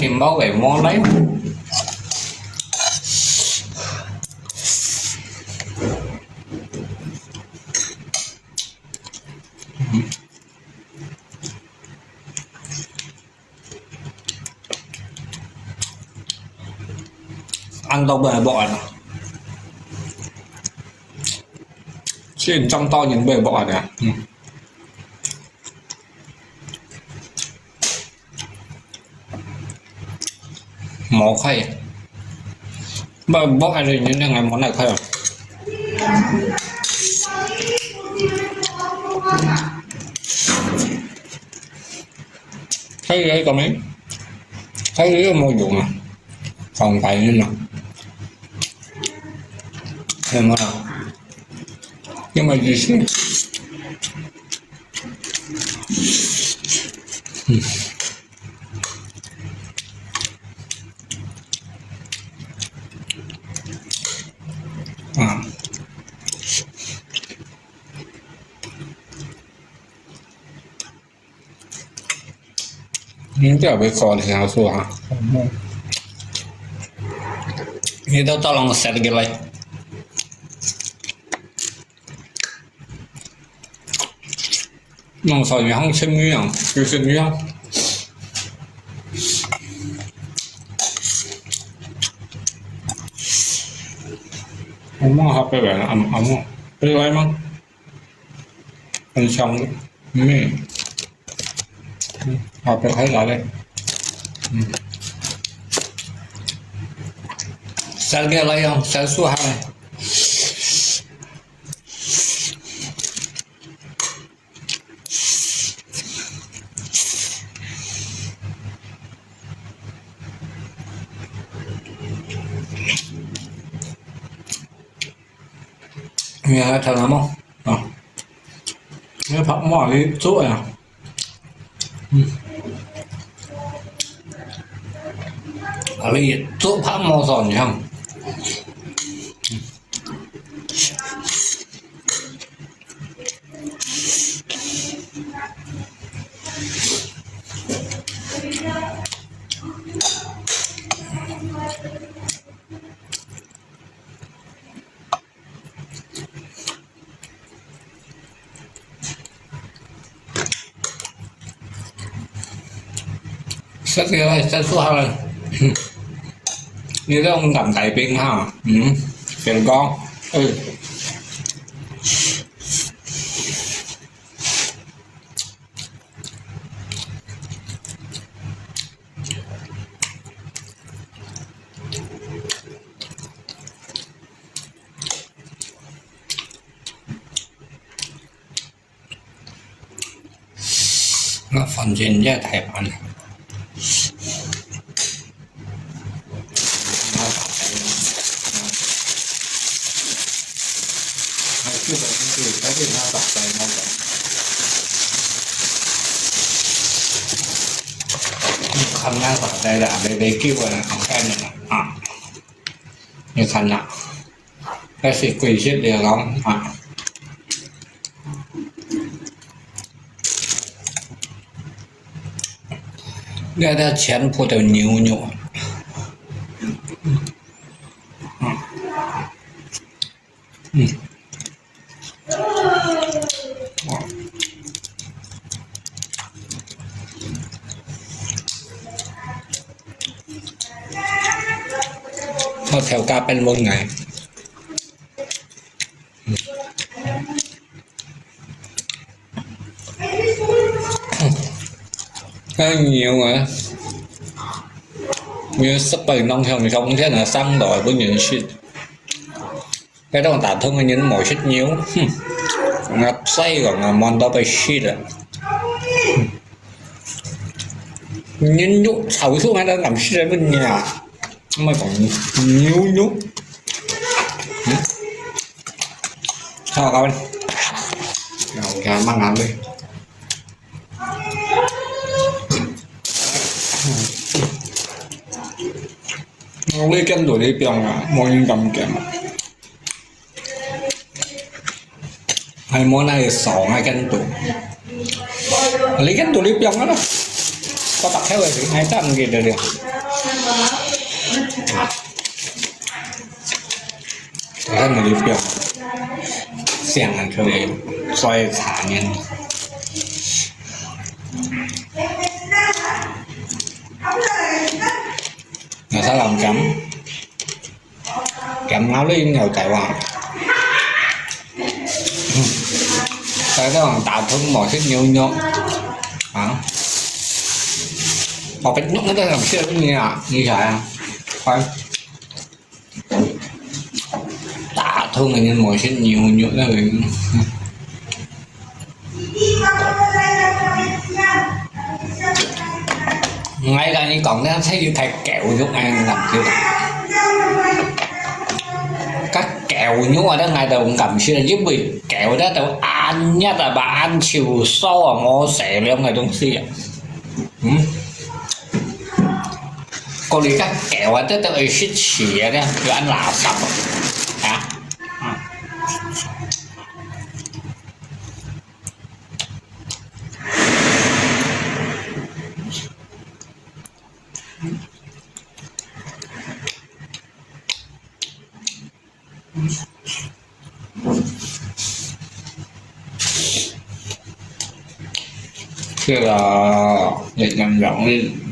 tìm bảo vệ món lấy ăn đâu bề bọ này trên trong to nhìn bề bọ này mỏ khay bề bọ này như thế này món này khay à thấy đấy có mấy thấy đấy môi dụng à còn phải như nào thêm mà nào nhưng mà gì chứ à những cái ở bên cò thì sao xua hả ini tuh tolong share gitu lah nông sòi không xem như nào cứ xem như không không có học cái bài là ẩm ẩm không cái này mà ăn xong mẹ học được thấy lại đây sao nghe lại không sao số 2 nghe thật lắm không nghe phạm mỏi đi chỗ à ở đây chỗ phạm mò giòn nhỉ không rất là rất số 2 như thế ông cảm thấy pin ha tiền con nó phần trên ra thẻ bản cái bệnh thì cái gì nó tập này ngon vậy khăn nó tập đây là để kêu là không khen này như khăn nè cái gì quỳ chết đều không người ta chén phụ đều nhiều nhiều nó theo ca bên môn ngày cái nhiều rồi như sắp bày nông hồng không thế là xăng đòi với những shit cái đó tạm thương những mỗi shit nhiều ngập say còn là món đó phải shit à những nhúc sầu xuống hay đang làm shit ở bên nhà mà còn nhiều nhúc sao các bạn rồi cả mang ăn đi lấy cân tuổi đi 병 à mọi người cầm kèm hai món này 2 cân tuổi lấy cân tuổi đi 병 đó có tập theo thì hay ta ăn gì được được thế mà đi được xiềng ăn thôi xoay thả nhân người ta làm chấm máu lên nhiều chạy vào cái đó còn tạo thương mọi thích nhiều nhộn hả một cái nhộn nó làm sao cũng như à như vậy à thôi tạo thương mình mọi thích nhiều nhộn rồi ngay cả những còn nó thấy như thầy kẹo nhúc ăn làm chưa các kẹo nhúc ở đó ngay đầu cũng cầm xưa giúp bị kẹo đó tao ăn nhất là bà ăn chiều sâu ở ngô xẻ lên ngày đông xì còn đi các kẹo ở đó tao ấy xích xỉa đó rồi ăn lạ sập hả kia là để làm rộng lên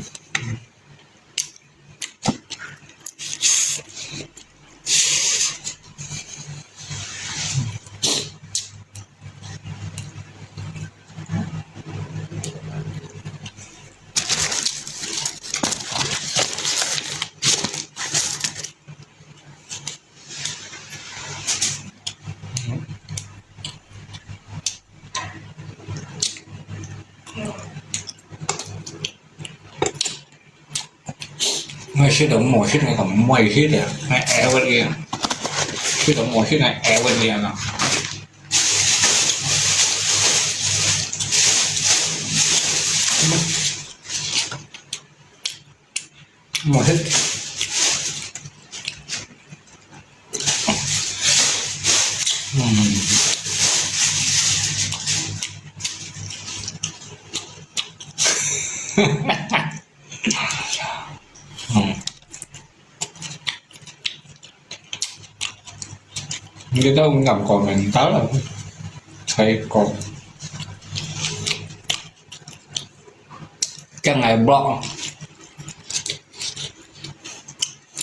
ngay khi động một chiếc này còn mày hết rồi hay eo bên kia khi động một chiếc này eo bên kia nào một hết người ta không ngầm còn mình táo là thấy còn cái ngày block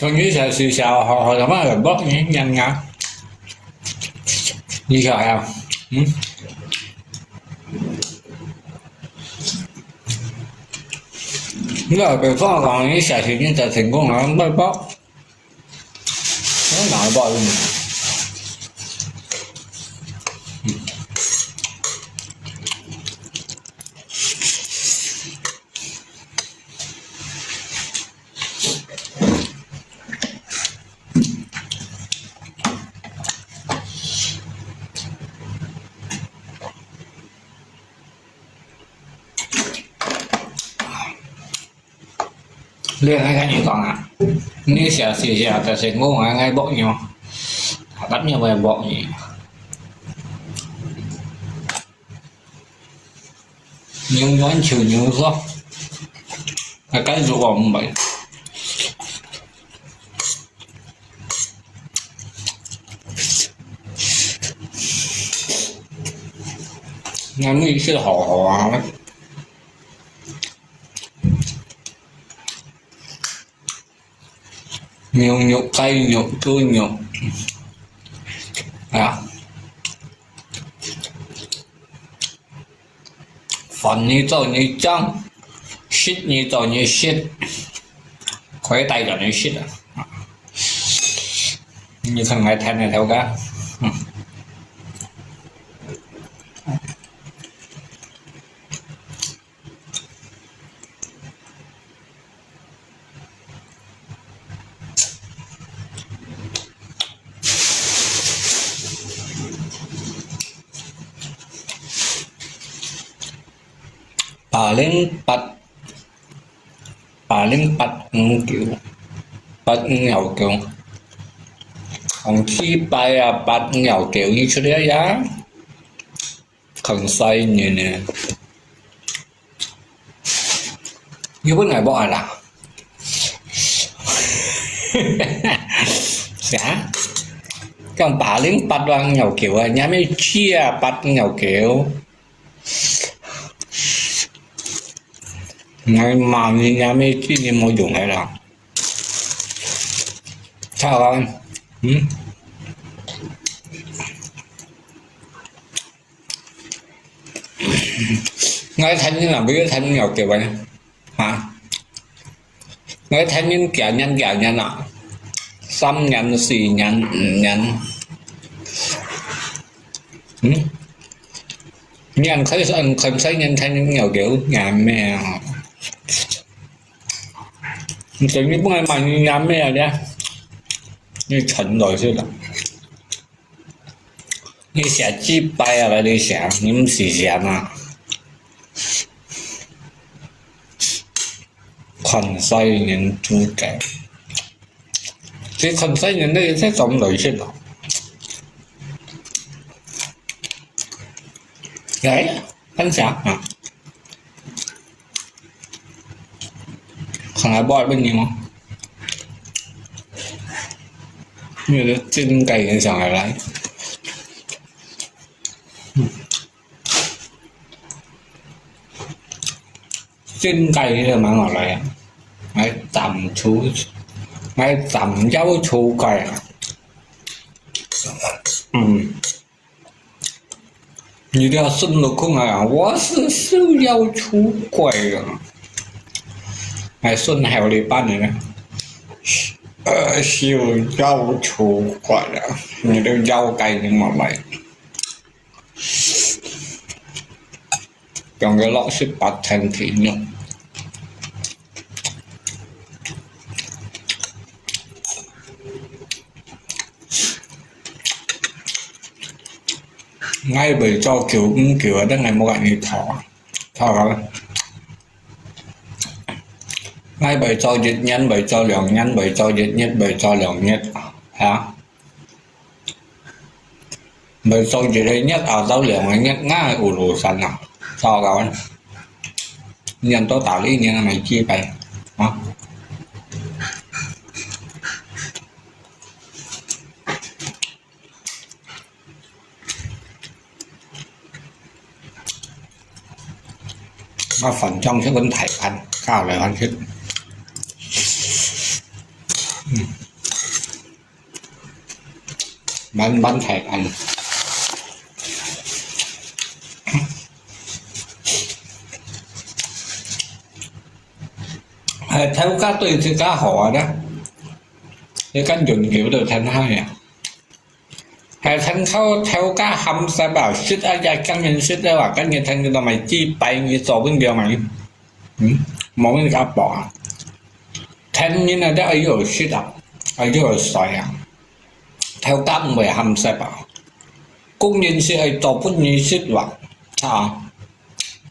tôi nghĩ là xì xào họ làm là block nhanh nha như vậy không nếu là cái con còn như xài thì như tại thành công nó mới block nó nói bỏ luôn liên hai cái gì còn à nếu xả xì xả ta sẽ ngô ngay bộ nhau bắt nhau về bộ gì nhưng nói chiều nhiều do cái rượu bỏng vậy nghe mấy cái hò lắm nhiều nhục cay nhục chua nhục phần như tao như trăng shit như tao như shit khói tay rồi như shit như thằng này thanh này theo cá paling pat kiểu pat nghèo kiểu còn khi bay là pat nghèo kiểu như chỗ đấy giá cần xây như nè như bữa ngày bỏ là dạ con bà lính bắt vào nhau kiểu à nhà mới chia bắt nhau kiểu ngày mà như nhà mới chia như mua dùng hay là sao không nói thanh như là biết thanh nhau kiểu vậy hả nói thanh những kẻ nhân ạ xăm nhân xì nhân nhân không thấy nhân thanh những nhiều kiểu nhà mẹ tự nhiên bữa mà nhà mẹ đấy như蠢rồi chứ là như sẽ chi bay à đi sẽ những gì sẽ mà còn say những chú trẻ thì còn say những đây sẽ sống nổi chứ đâu đấy anh sẽ à còn lại bọt bên nhiều không như là trên cày cái chẳng lại lại trên cày là mà ngọt lại ngay tầm chú ngay tầm giáo chú cày你这孙悟空啊，我是受妖出怪啊！哎，孙还有你班的呢，受妖出怪啊！你这妖怪你嘛来，用cái lọ xịt bát thành thị nhục. Ngay bởi cho kiểu ở đất này một loại như thỏ rồi ngay bởi cho dịch nhân bởi cho lượng nhân bởi cho dịch nhất bởi cho lượng nhất hả bởi cho dịch đấy nhất ở giáo lượng ấy nhất ngay ủ lù sẵn nào cho rồi nhân tố tạo lý như là mày chia bày hả mà phần trong sẽ vẫn thải ăn cao lại ăn hết bắn thải ăn theo các tùy thì cá họ đó thì các chuẩn kiểu được thành hai à hệ thành khâu theo cá hầm sẽ bảo xích ở dài các nhân xích đó là các nhân thành người ta mày chi bay như so với điều mày mỗi người gặp bỏ thành như là đã ở dưới xích à ở dưới sỏi à theo các người hầm sẽ bảo cung nhân sẽ ở tổ chức như xích vào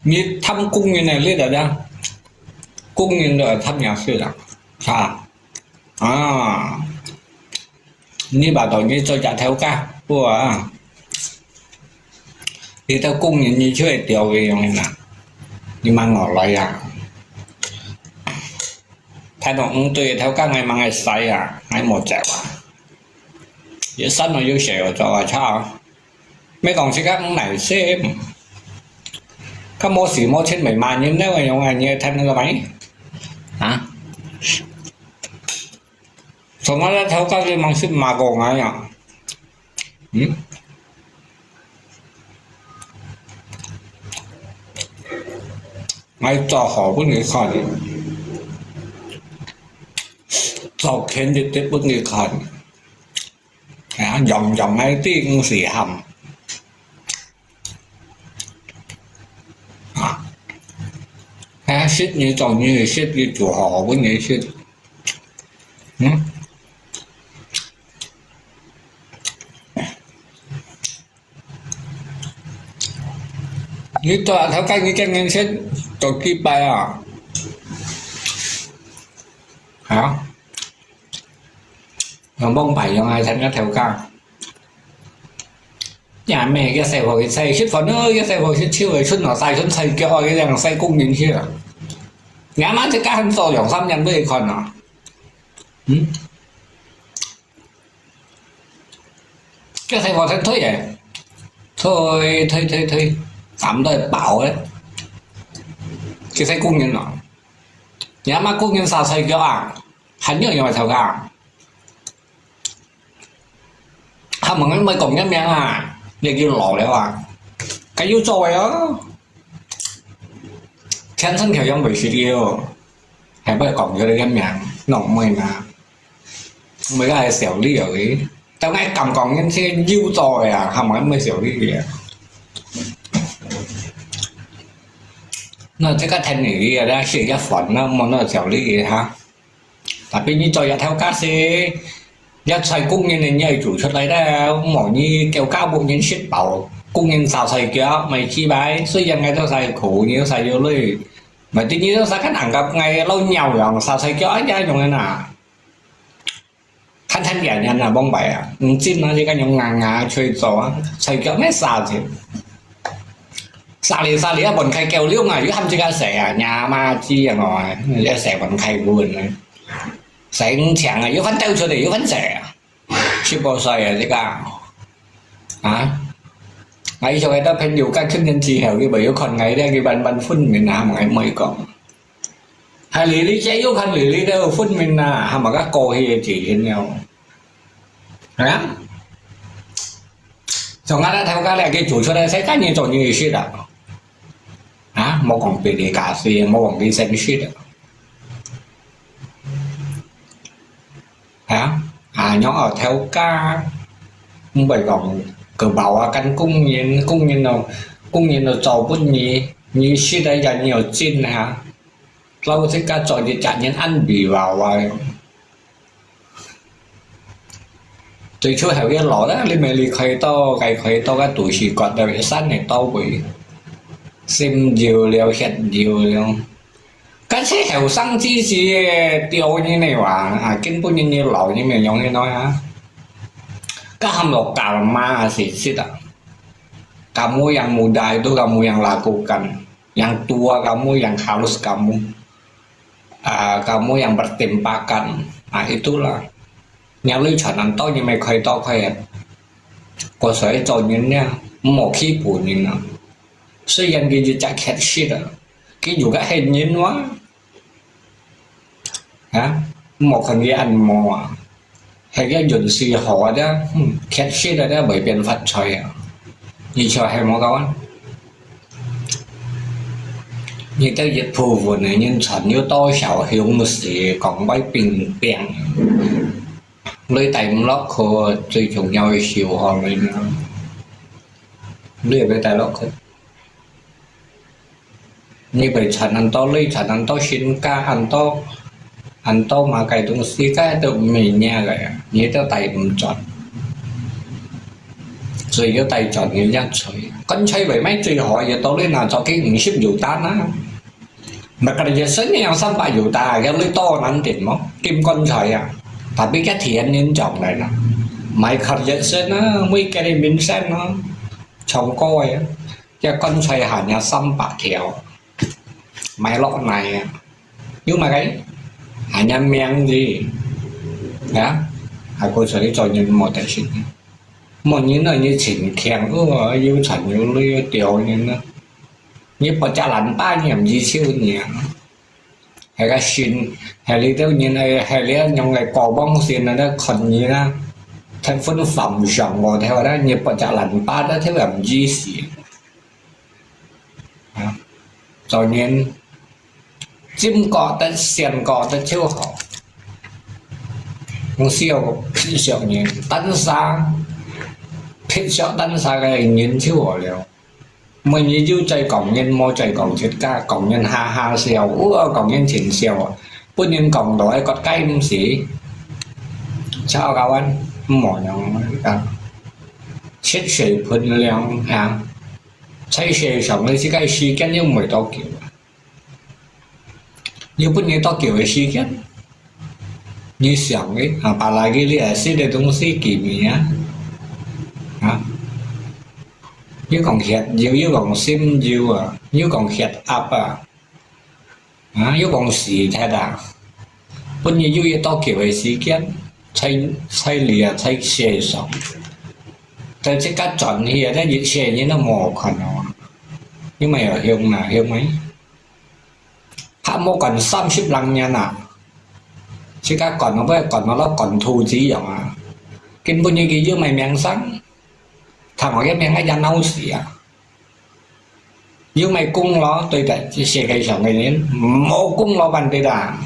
như thăm cung như này lên ở đây cung nhân ở thăm nhà sư à như bà tội như tôi trả theo ca của thì theo cung như chơi tiểu vì này là nhưng mà ngỏ lại à thay động tùy theo các ngày mà ngày say à ngày một trẻ à vậy sân nó yêu sẹo cho là sao mấy còn chỉ các này xem các mô xỉ mô trên 7 mà nhưng nếu mà những ngày như thân là mấy hả xong nó theo các cái mang xích mà còn ai à ngay cho họ với người khác cho khen đi tiếp với người khác dòng ngay tiếng xỉ hầm xích như trò như xích như chủ họ với người xích như tòa theo cách như cái nhân xích tôi kịp bài à hả nó bông bảy cho ai thành nó theo ca nhà mẹ cái xe hồi xây xích phấn ơi cái xe hồi xích chiêu rồi xuân nó sai xuân xây cái oi cái rằng xây cung nhìn kia nhà má thì cá hâm to dòng xăm nhân với con nó cái thầy vào thầy thôi vậy thôi tạm thời bảo đấy cái thầy cung nhân nó nhà má cung nhân sao thầy cho à hắn nhớ mà thầu cả không mà mới cùng nhắm nhang à để kêu lò đấy à cái yếu rồi đó chân thân kiểu giống bị suy yếu hãy bây cổng cho đây nhắm nhang nồng mày mà mấy cái xẻo đi ở ấy tao ngay cầm còn nhân xe yêu rồi à không mà mới xẻo đi kìa nó cái thanh này đi ra sự cái phần nó mà nó xẻo đi kìa ha tapi như cho theo cá xe nhất xây cung nhân này nhảy chủ xuất lấy ra mỗi như kêu cao bộ nhân ship bảo cung nhân sao xây kia mày chi bái suy dân ngay tao xây khổ như xây vô lui mà tuy nhiên nó sẽ cái thằng gặp ngay lâu nhau rồi sao xây kia ra trong này nè thanh giả nhân là bông bẻ chim nó chỉ cái nhung ngà chơi gió xây kia mấy sao thì sao lý bọn khai kêu liêu ngày với hâm chỉ cái sẻ nhà ma chi à ngồi để sẻ bọn khai buồn này sẽ chẳng là yếu phấn tiêu cho để yếu phấn rẻ super xoay là cả hả ngay cho cái đó phải nhiều các chức nhân chỉ hiểu cái bởi yếu còn ngày đây cái bàn phun mình làm ngày mới còn hai lý chế yếu khăn lý đâu phun mình là mà các cô thì chỉ với nhau hả cho ngay theo cái này cái chủ cho đây sẽ cá nhân chọn như shit à hả một còn bị để cà phê một còn đi xem shit à hả nhỏ ở theo ca bởi còn cờ bảo căn cung nhìn nó trâu bún như xí đây là nhiều chín hả lâu thì cả trò thì chẳng nhân ăn bị vào vậy tôi chưa hiểu cái lọ đó lên mày lì khơi to cái cái tuổi chỉ còn đời sát này to bị xem nhiều liều hiện nhiều liều cái xe hiểu xăng chi gì tiêu như này mà kinh bún như lẩu như mày giống như nói hả cái hầm lộc cà ma thì xí đó kamu yang muda itu kamu yang lakukan yang tua kamu yang halus kamu yang bertempakan itulah nhà lưu chuẩn ăn to như mày khơi to khơi có sợi cho những nha một khi buồn như nào xây dựng cái gì chắc hết shit à cái dù cái hình nhìn quá hả một thằng gì ăn mò hay cái dùng xì họ đó hết shit đó bởi biến phật trời à như cho hay mò con như cái dịch vụ vừa này nhân chuẩn như tôi xảo hiểu một gì còn bay bình bèn lấy tay lót khô chơi chung nhau xìu họ lên lấy với tay lót khô như vậy chẳng ăn to lấy chẳng ăn to xin ca ăn to mà cái东西cái tự mình nha vậy như tao tay mình chọn rồi cái tay chọn như nhát chơi con chơi vậy mấy chơi họ giờ tôi lấy nào cho cái những ship dù ta nó mà cái giờ sớm nhau xăm bài dù ta cái lấy to ăn tiền mó kim con trời à tapi cái thiện nên chọn này nè mày khởi giờ sớm nó mấy cái này mình xem nó chồng coi cho con chơi hả nhà xăm bạc kẹo mày lọ này nhưng mà cái hả nhà men gì đó hả cô sẽ đi cho những một tài chính một những là như chỉnh kèm của yêu chuẩn như lưu tiểu như bỏ trả lạnh ba nhầm gì siêu nhỉ hay cái xin hay lý tiêu như này hay lý trong ngày cò bông xin nó còn như là thành phân phẩm rộng ngồi theo đó như bỏ trả lạnh ba đó theo làm gì xỉ cho nên chim cọ tới xiên cọ tới chiêu họ không siêu phi siêu nhìn tấn xa phi siêu tấn xa cái nhìn chiêu họ liệu mình như yêu chạy cổng nhân mô chạy cổng chết ca cổng nhân ha siêu cổng nhân chỉnh siêu bún nhân cổng đó có cái gì sao các anh mỏ nhau cả chết水喷量ha xây xe sống lên cái時間要唔係多久要不你多久的時間你想的把那個你吃的東西給你要còn hẹt nhiều còn sim nhiều còn hẹt up 有講時睇啦，本嘢要嘢多橋嘅時間，猜你啊猜寫上，但即刻轉去啊，啲寫嘢都冇可能，因為有向哪向咩？拍冇còn 35 年啊，即刻còn nó với còn nó còn thu chỉ rồi à, kinh bao nhiêu cái dương mày miếng sáng, thằng ở cái miếng cái da nâu xỉ à. Nhưng mày cung nó tôi tại chia sẻ cái sòng cái đến mô cung nó bằng tê đà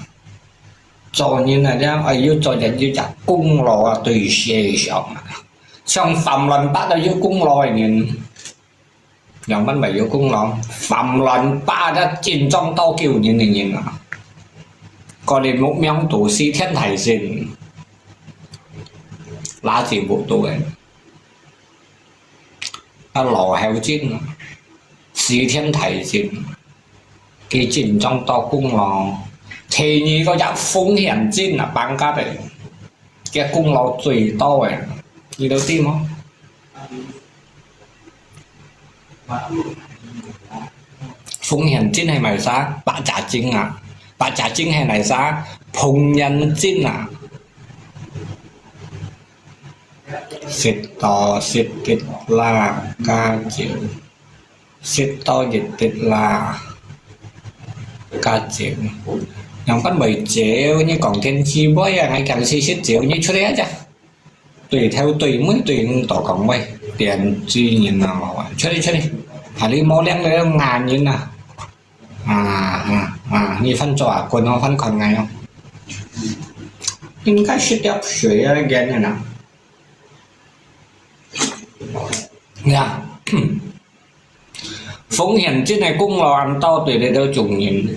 cho như là ra ở dưới cho nhận dưới chặt cung nó tùy xe sòng xong phẩm lần bắt ở dưới cung lòi nhìn dòng bánh bày dưới cung nó phẩm lần ba đã chìm trong tao kiểu như này nhìn à còn đến một miếng tủ si thiên thải dình lá gì bộ tủ ấy nó lò heo chín sĩ thiên thải dình cái chìm trong to cung lò thì như có dạng phong hiểm chín là băng cát đấy cái cung lò tùy to ấy như đầu tiên không phong hiểm chín hay mày sao bạn trả chính à bạn trả chính hay này sao phong nhân chín à xịt to xịt kịch là ca chịu xịt to dịch tịch là ca chịu nhóm con bảy triệu như còn thiên chi bói ngày càng xịt triệu như chỗ đấy chứ tùy theo tùy mới tùy tổ cộng bay tiền chi nhìn nào chỗ đi hãy đi mua đen lấy ngàn như nào như phân trò quần nó phân còn ngày không nhưng cái shit up水ghen này nào nha phong hiểm trên này cũng là ăn to từ đây đâu trùng nhìn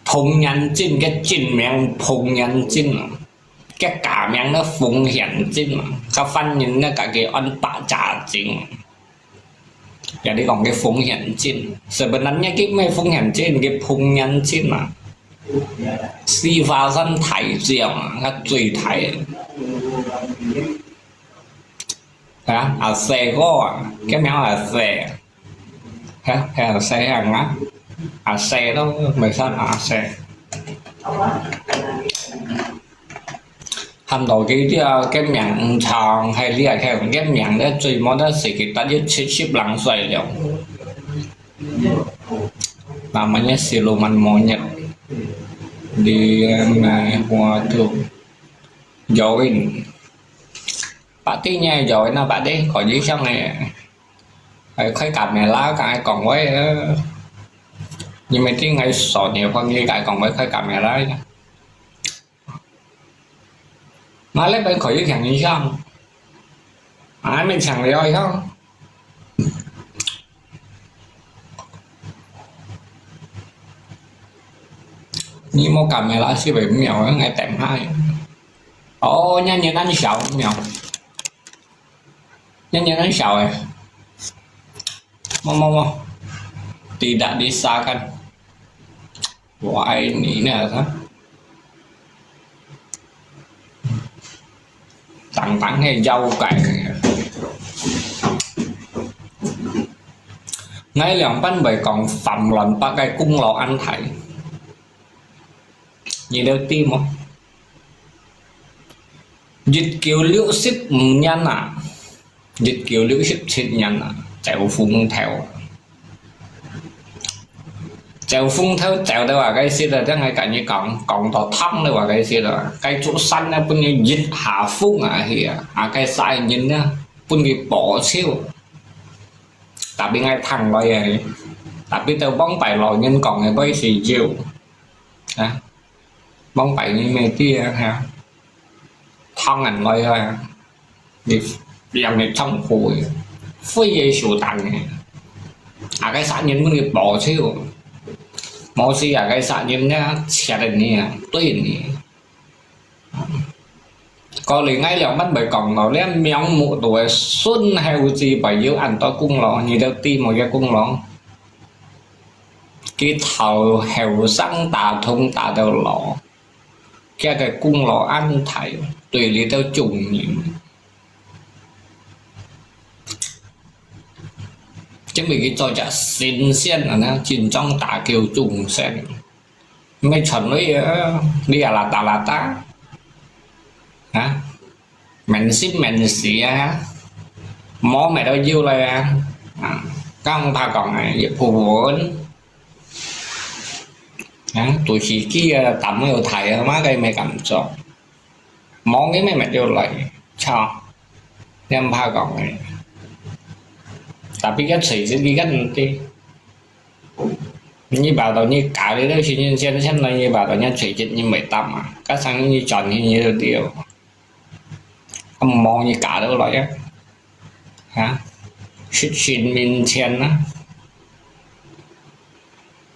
phong nhân trên cái chín miệng phong nhân trên cái cả miệng nó phong hiểm trên cái phân nhìn nó cả cái ăn bạ trả chính giờ đi còn cái phong hiểm trên giờ bênนั้นnhá cái mấy phong hiểm trên cái phong nhân trên mà si pha dân thải diệu nó tùy thải à xe có cái méo là xe hay là xe hàng á xe đó mày sao xe hàm đầu cái miệng tròn hay là cái miệng đó tùy món đó sẽ cái ta biết ship lăng xoay liệu mà mình nhớ xì lô mình mò nhật đi hoa thường rồi bạn tí nha rồi nó bạn đấy khỏi dưới xong này khơi cặp này lá cái còn với nhưng mấy tiếng ngày sọ nhiều hơn như cái còn với khơi cặp này lá mà lấy bên khỏi dưới thằng như xong ai mình chẳng rồi không nhưng một cặp này lá sẽ bị mèo ngày tạm hai nha nhìn anh sợ mèo nhanh anh sợ rồi mau tidak disahkan wah ini apa tặng hay dâu cải ngay lòng bánh bày còn phẩm lần ba cái cung lò ăn thảy nhìn đều tim không dịch kiểu liễu ship nhân à dịch kiểu liễu ship ship nhân à chèo phun theo chèo đây là cái gì là cái ngay cả như còn tỏ thăm đây là cái gì là cái chỗ xanh này bên như dịch hạ phúc thì cái sai nhìn nhá bên cái bỏ siêu tại bên ngay thằng bây giờ tại biết tao bóng bài lò nhân còn ngày bây gì chiều bóng bài như mấy tia ha thong ảnh bây thôi đi làm này trong phủi phơi dây sụt tặng này cái xã nhân bên cái bỏ siêu mỗi khi cái xã nhân nhá xe đền nè tuyển nè có lý ngay là bắt bởi cổng nó lên miếng mụ tuổi xuân heo gì bởi yếu ăn to cung lọ như đầu tiên một cái cung lọ cái thầu heo răng tà thông tà đầu lọ cái cung lọ ăn thải tùy lý theo trùng nhìn chứ mình cái cho chả xin xiên là nó chìm trong tả kiều trùng sen mấy chuẩn ấy đi là ta hả mình xì á mó mày đâu nhiêu là các ông ta còn này phù vốn tuổi chỉ kia tắm nhiều thầy má cây mày cầm cho món cái mày đều lại cho em ba còn này tapi kan sih kan nanti như bảo tao như cả đấy đó chỉ như xem này như bảo tao nhân chỉ chuyện như 15 à các sang như tròn như điều không mong như cả đâu lại á hả xin mình tiền á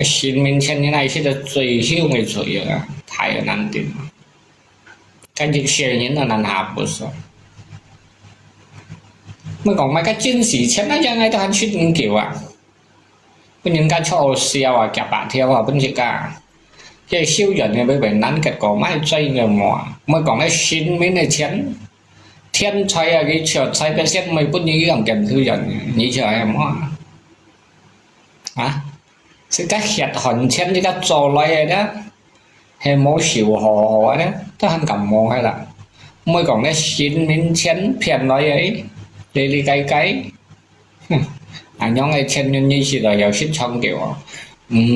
xin mình tiền như này sẽ là最少的罪啊太难定cái gì xe những là难hạ不是mới còn mấy cái chiến sĩ chết nó chẳng ai tôi hắn chuyện kiểu à bên những cái cho siêu à kẹp bạn theo à bên gì cả cái siêu dần này với bệnh nắn kẹt cổ máy chơi người mò mới còn cái xin mấy này chén thiên chơi à cái chờ chơi cái xét mấy bút như cái kèm thư dần như chờ em hả sự các hiện hòn chén như các trò lại đó hay mỗi xỉu hồ đó tôi hắn cầm mò hay là mới còn cái xin mấy chén phiền nói ấy đi cái nhóm ngay trên như chỉ là hiểu shit trong kiểu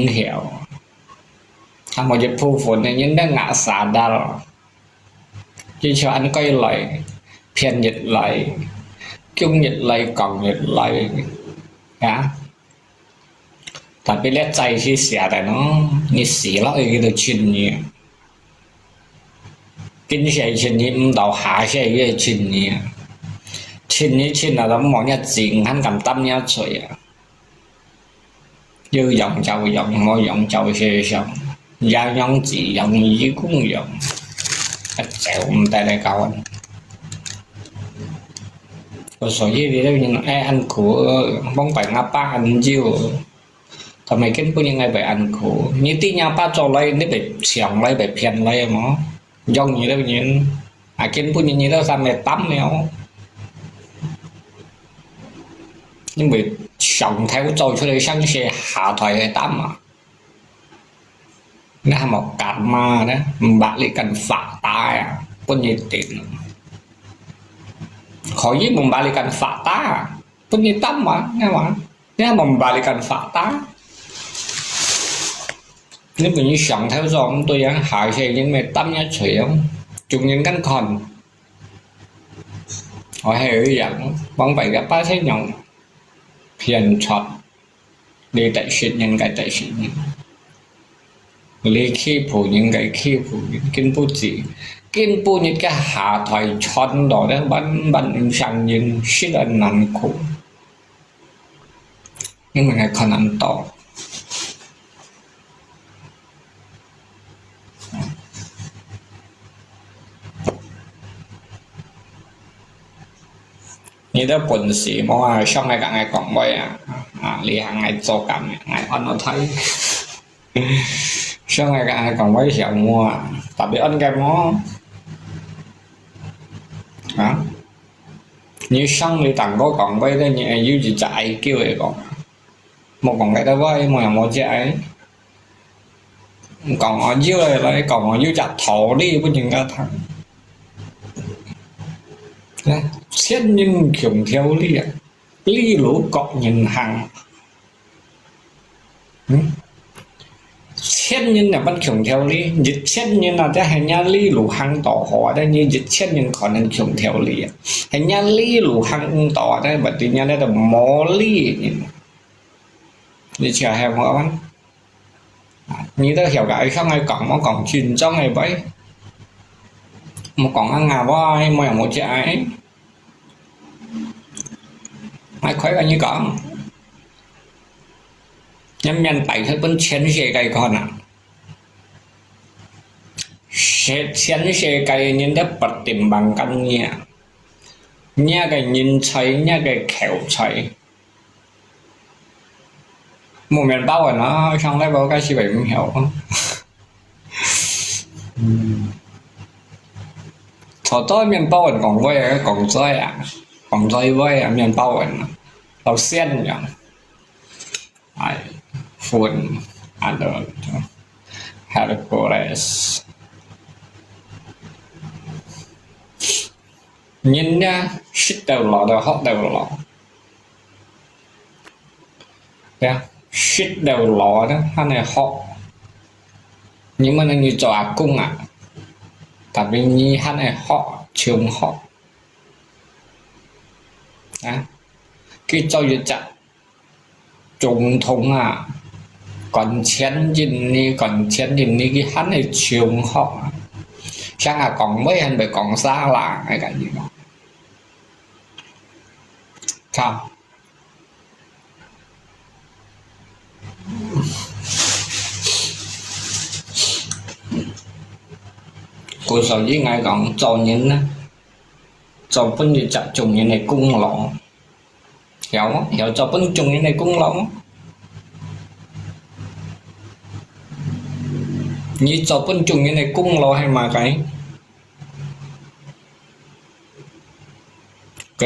hiểu thằng một dịch phu phụ này những đang ngã xả đa rồi chỉ cho anh coi lại phiền dịch lại chung dịch lại còn dịch lại hả tapi lihatใจที่เสียแต่nó như xỉ lắm cái được chuyện gì kinh xe chuyện gì đầu hạ xe cái chuyện gì chuyện như chuyện là lắm mọi nhà chuyện hắn cầm tâm nhau chơi à như dòng chầu dòng mỗi dòng chầu xe xong giao nhân chỉ dòng gì cũng dòng chèo tại đây cầu anh rồi số gì đi đâu nhưng anh của bóng bảy ngã ba anh chiêu thằng mày kiến những ngày về ăn của như tí nhà ba cho lấy nếu bị xẻng lấy bị phiền lấy mà dòng như đâu nhưng kiến như đâu sao mày tắm nèo nhưng bị sống theo trôi cho đây sang xe hạ thoại cái tắm mà nó một cặp mà đó bạn lại cần phạt tai à có nhiệt tiền khỏi với một bạn lại cần phạt ta à có nhiệt tắm mà nghe mà bạn lại cần phạt ta nếu mình như sống theo dòng tôi đang hạ xe những mẹ tắm nhá chuyện chúng những cánh còn họ hiểu rằng vẫn phải gặp ba thế nhộng phiền chọt đi tại chuyện những cái tại chuyện lý khi phụ những cái khi phụ kinh phụ gì kinh phụ những cái hạ thoại chọn đó đó bắn sang những sự là nặng khổ nhưng mà ngày còn ăn to như đó quần sĩ mà xong ngày cả ngày còn vậy lý hàng ngày cho cả ngày ăn nó thấy xong ngày cả ngày còn vậy hiểu mua tại vì ăn cái nó như xong thì tặng có còn vậy đó như như gì chạy kêu vậy còn một còn cái đó vậy mà một chạy còn ở dưới lại còn ở dưới chặt thổ đi với những cái thằng xét nhân kiểu theo lý lũ cọ nhìn hàng xét nhân là bắt kiểu theo lý dịch xét nhân là cái hành nha lý lũ hàng tỏ họ đây như dịch xét nhân còn nên kiểu theo lý hành nha lý lũ hàng tỏ đây bởi vì nha đây là mó lý đi chờ heo mở bắn như đó hiểu cái không ai còn nó còn truyền trong ngày vậy một còn ăn ngà voi mà một chạy ai khói bao nhiêu con nhâm nhân bảy thứ bên chén xe cây con à chén xe cây nhìn đất bật tìm bằng căn nha cái nhìn thấy nha cái khéo thấy một miền bao rồi nó xong lấy bao cái gì vậy không hiểu không thọ tôi miền bao còn với còn rơi à còn rơi với miền bao rồi đầu sen nhỉ iPhone Android Hercules nhìn nha shit đều lọ đều hot đều lọ nha shit đều lọ đó hắn này hot nhưng mà nó như trò cung à tại vì như hắn này hot trường hot à cái cho dự chặt trùng thống à còn chén gì cái hắn này trường họ chắc là còn mấy anh phải còn xa lạ hay cái gì đó sao cô sở với ngài còn cho những cho phân như chặt trùng như này cung lọ hiểu cho phân trùng như này cung lọ như cho phân trùng như này cung lọ hay mà cái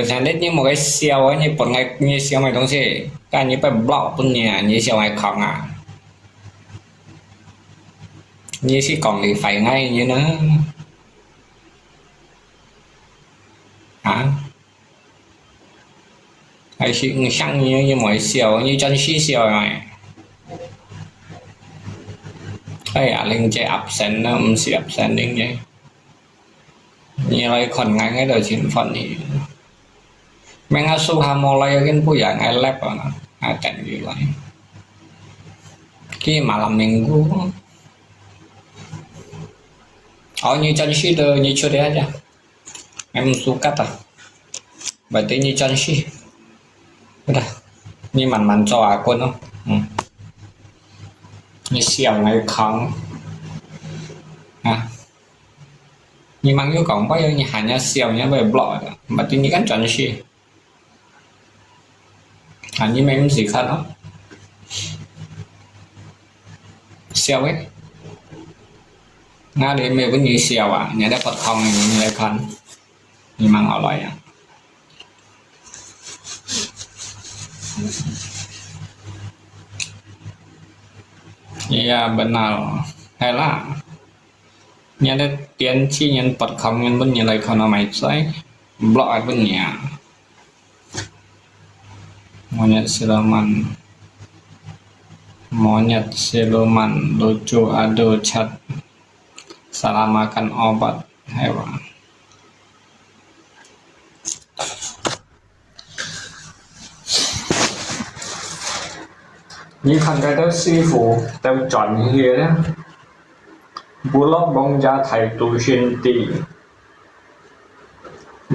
thằng đấy như một cái siêu ấy như một ngày như siêu mày东西cái như phải block phân nhà như siêu mày không à như chỉ còn thì phải ngay như nó hả hay chỉ sang như mọi siêu như chân sĩ siêu này hay à linh chơi absent nó sẽ absent đến vậy như lại còn ngay cái đời chuyển phần thì mình hay su ham mô lại cáiผู้อย่าง ai lép rồi ai cảnh gì vậy khi mà làm mình cũng như chân sĩ đời như chưa đấy chứ em su cắt à vậy tí như chân sĩ đây như mình cho à quân không như siêu này không à như mang yêu còn bao nhiêu như hành nha siêu nhá về blog mà tuy nhiên cái chân sĩ như mấy gì khác đó siêu ấy nga đến mẹ vẫn như siêu à nhà đã Phật không như này khăn như mang ở lại à bên nào hay là nhà đã tiến chi nhân Phật không nhân vẫn như này không nó mày say blog bên nhà monyet siluman lucu adu cat salah makan obat hewan như thằng cái đó sư phụ tao chọn như thế đó bù lót bông giá thầy tu sinh tì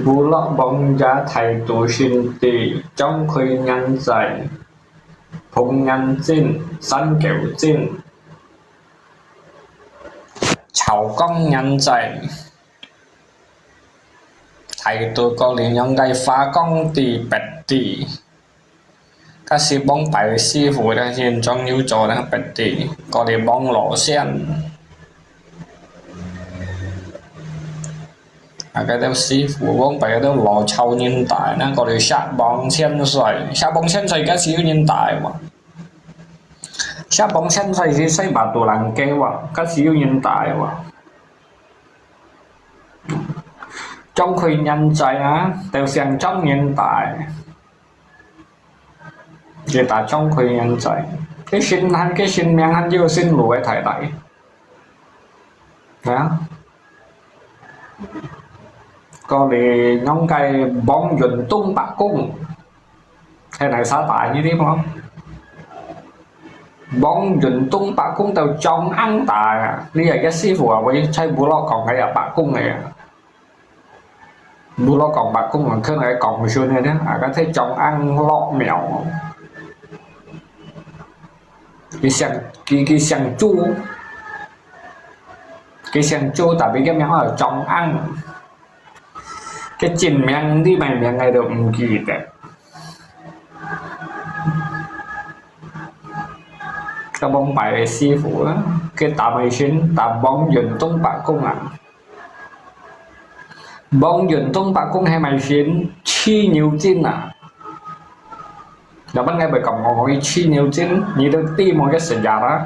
bù lót bông giá thầy tu sinh tì trong khi ngăn dạy phùng ngăn chín sân kiểu chín cháu con ngăn dạy thầy tôi có liền nhân gây phá con tì bẹt tì các sư bóng bài sư phụ đã hiện trong nhu trò đã bẹt tì có để bóng lỗ sen cái đó sư phụ bóng bài đó lò châu nhân tài nó có để sát bóng sen xoay các sư nhân tài mà sát bóng sen xoay thì xây bà tù làng kêu mà các sư nhân tài mà trong khi nhân tài á đều xem trong nhân tài người ta trong khi nhân tài cái xin miệng hắn vô xin lùi thầy đại đó có để nhóm cây bóng dùn tung bạc cung thế này xã tại như thế không bóng dùn tung bạc cung tao trong ăn tài lý là cái sư phụ với chơi bù lo còn cái bạc cung này bù lo còn bạc cung còn hơn cái còn xưa này đó cái thấy trong ăn lọ mèo cái sàng chu tại vì cái miếng ở trong ăn cái chỉnh miếng đi mày miếng này được gì đấy cái bóng bài sư phụ đó cái tạm mày xin tạm bóng dùn tung bạc cung à bóng dùn tung bạc cung hay mày xin chi nhiều chín à là ban ngày bởi cổng ngồi chi nhiều trên như được ti một cái sự giả đó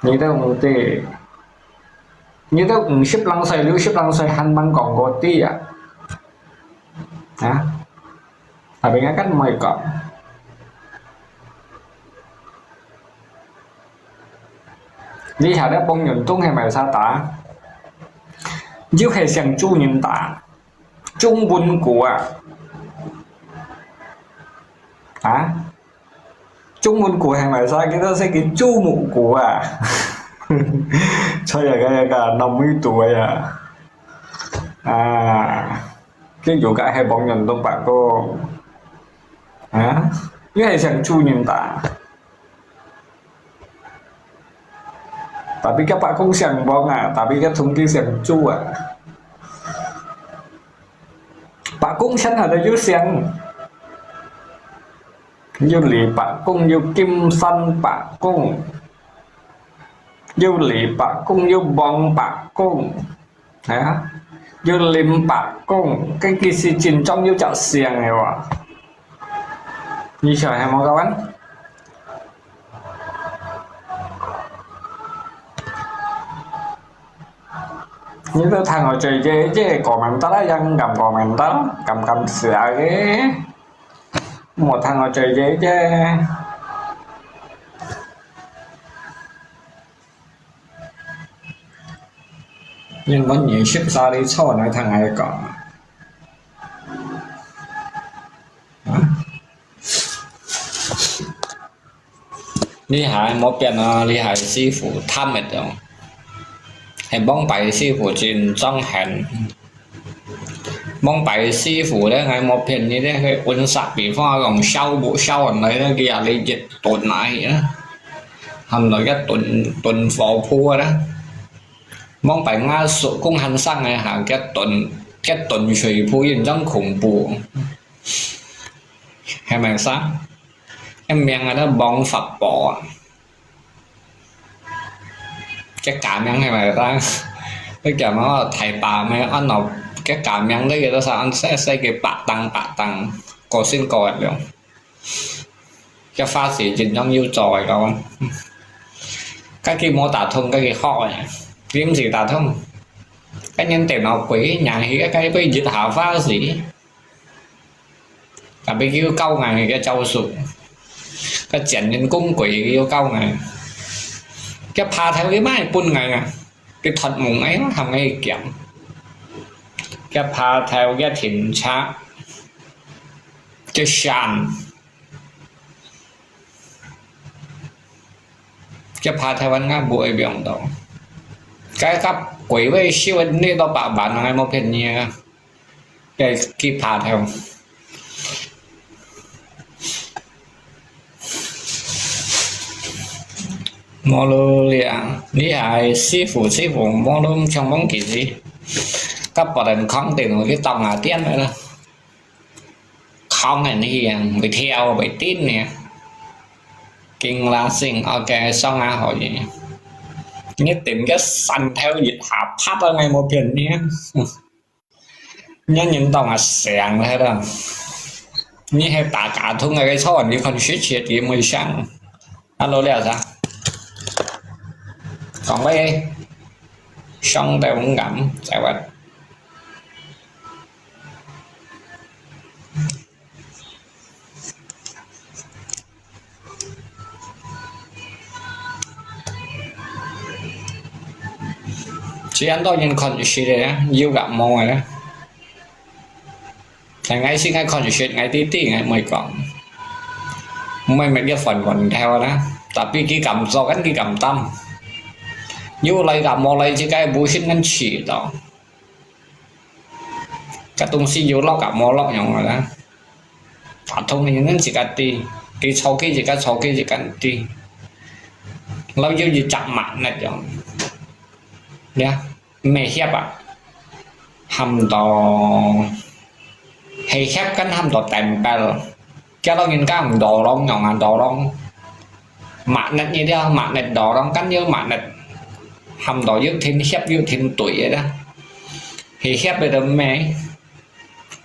như thế một tí như thế ship lăng xoay lưu ship lăng xoay hành băng còn có tí à hả ở bên cách mời cổng lý hạ đã bông nhận tung hay mày sao ta nếu hay xem chú nhìn ta trung quân của hả trung quân của hay mày sao cái đó sẽ cái chú mụ của à cho cái cả 50 tuổi cái vụ cả hai bọn nhận tung bạn cô hả nếu hay xem chú nhìn ta tapi các bạn không xem bóng tapi các thông tin xem chú bạn cũng xem ở đây dưới xem như lý bạn cũng như kim săn bạn cũng như lý bạn cũng như bóng bạn cũng hả như lim bạn cũng cái kỳ sĩ trình trong như chợ xiềng này như trời hay mong các bạn như cái thằng ở chơi chơi chứ comment đó dân cầm comment đó cầm sửa cái một thằng ở chơi chơi chứ nhưng có nhiều ship ra đi cho này thằng này còn厉害冇變啊！厲害師傅貪嘅就係幫拜師傅轉裝行，幫拜師傅咧係冇騙你咧，佢按殺比方講收部收人嚟咧，佢話你熱燉奶啦，含來一燉貨鋪啦，幫拜啱數公hành生嘅行一燉水鋪認真恐怖，係咪先？em miệng nó bong phật bỏ cái cảm nhận này mà ta cái cảm nó thầy bà mấy anh nào cái cảm nhận đấy người ta sao anh sẽ xây cái bạc tăng có xin coi được cái pha sĩ trình trong yêu tròi con cái kia mô tả thông cái gì họ này kiếm gì tả thông cái nhân tiền nào quỷ nhà thì cái bây dịch hảo pha sĩ cả bây kêu câu ngày cái châu sụp cái chuyện nhân cung quỷ yêu cầu này cái pha theo cái máy pun này cái thuật mùng ấy nó thằng ấy kiểm cái pha theo cái thỉnh cha cái sàn cái pha theo anh ngã bụi biển đó cái cấp quỷ với siêu anh đi đó bạn này một hình như cái pha theo mô lô liền lý hại sư phụ mô lô trong bóng kỳ gì các bạn không tiền cái tông là tiền nữa đó không này hiền bị theo bị tin nè kinh là sinh ok xong hỏi gì nhất tìm cái xanh theo dịch hợp phát ở ngay một hình nhé nhớ nhìn tông là sẹn thế đó như hay tạ cả thu ngày cái số đi còn suýt chuyện gì mới sang alo là sao còn bây xong tôi cũng ngậm chào bạn chỉ anh tôi nhìn con gì đấy yêu gặp mong rồi đó thằng ngay xin ngay con chuyện ngay tí ngay mày còn mày cái phần còn theo đó tapi cái cầm do cái cầm tâm như lại gặp một lại chỉ cái bùi sinh ngân chỉ đó cái东西有老gặp một lọ nhau rồi đó phát thông này những chỉ cái ti cái sau cái chỉ cái ti lâu yêu gì chậm mạnh này rồi nha mẹ hiệp hầm đò hay hiệp cánh hầm đò tèm cái đó nhìn cái hầm đò đông nhỏ ngàn đò đông mạng này như thế mạng này đò đông cánh như mạng này hầm đỏ dưới thiên hiếp dưới thiên tuổi vậy đó thì hiếp bây giờ mẹ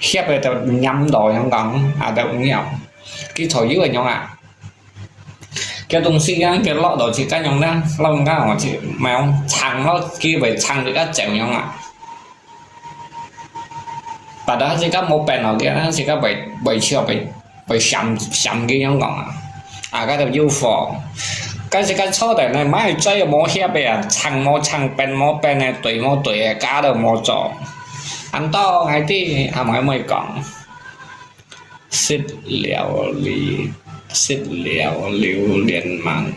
hiệp về tao nhắm đồ nhắm còn à tao cũng nghèo cái thổi dưới nhau à cái东西啊cái lọ đồ chỉ cái nhau đó lâu cái họ chỉ mèo thằng nó kia về thằng thì cái chèo nhau à và đó chỉ có một bên nào kia nó chỉ có bảy chiều bảy sầm sầm kia nhau còn à cái đầu UFO cái chỉ cái số này máy chơi một hiệp về thằng bên này tuổi cá đầu một chỗ anh to ngay tí à mọi người còn xích liều liều liền mạng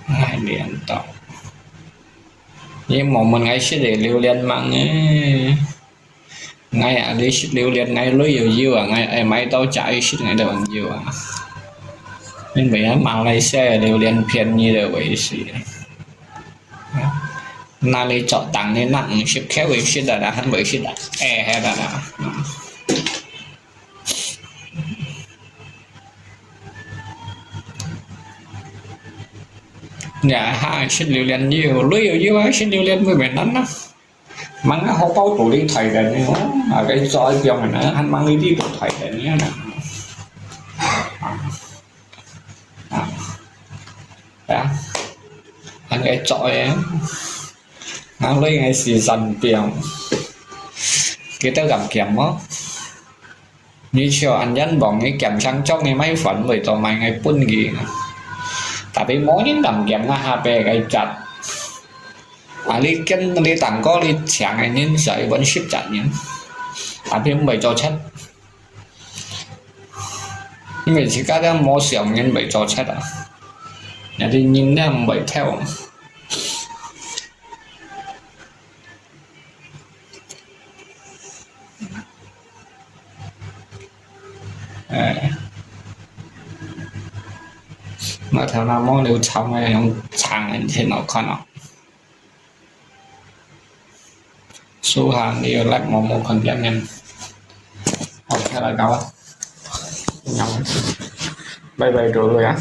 hai liền to nhưng mà mình ngay xích để liều liền mạng ấy ngay à đi xích liều liền ngay lối nhiều à ngay máy tao chạy xích ngay đâu bằng nhiều à nên bây mà lấy xe liều liền phiền như đều vậy gì na lấy chọn tặng nên nặng ship kéo về ship đã hắn bởi ship đã hay đã nhà hai ship liều liền nhiều lưới nhiều á ship liều liền với mình đánh á mang nó không bao tủ đi thầy này nữa à cái soi dòng này nữa anh mang đi tủ thầy này nữa nè đó anh cái chọi em anh lấy ngay xì dần biển cái tao gặp kiểm á như chiều anh dẫn bọn cái kiểm sang chóc ngay máy phận với tụi mày ngay phun gì tại vì mỗi những đầm kiểm là HP cái chặt à đi kinh đi tặng có đi chẳng hay nên sợi vẫn ship chặt nhỉ tại vì không phải cho chết nhưng mà chỉ có cái mua xưởng nên phải cho chết à nhà đi nhìn ra phải theo mà thằng nào mong đều trong hay không chẳng anh thế nào con nào số hàng đi lại một phần trăm nhân học theo là cao nhau bye bye rồi á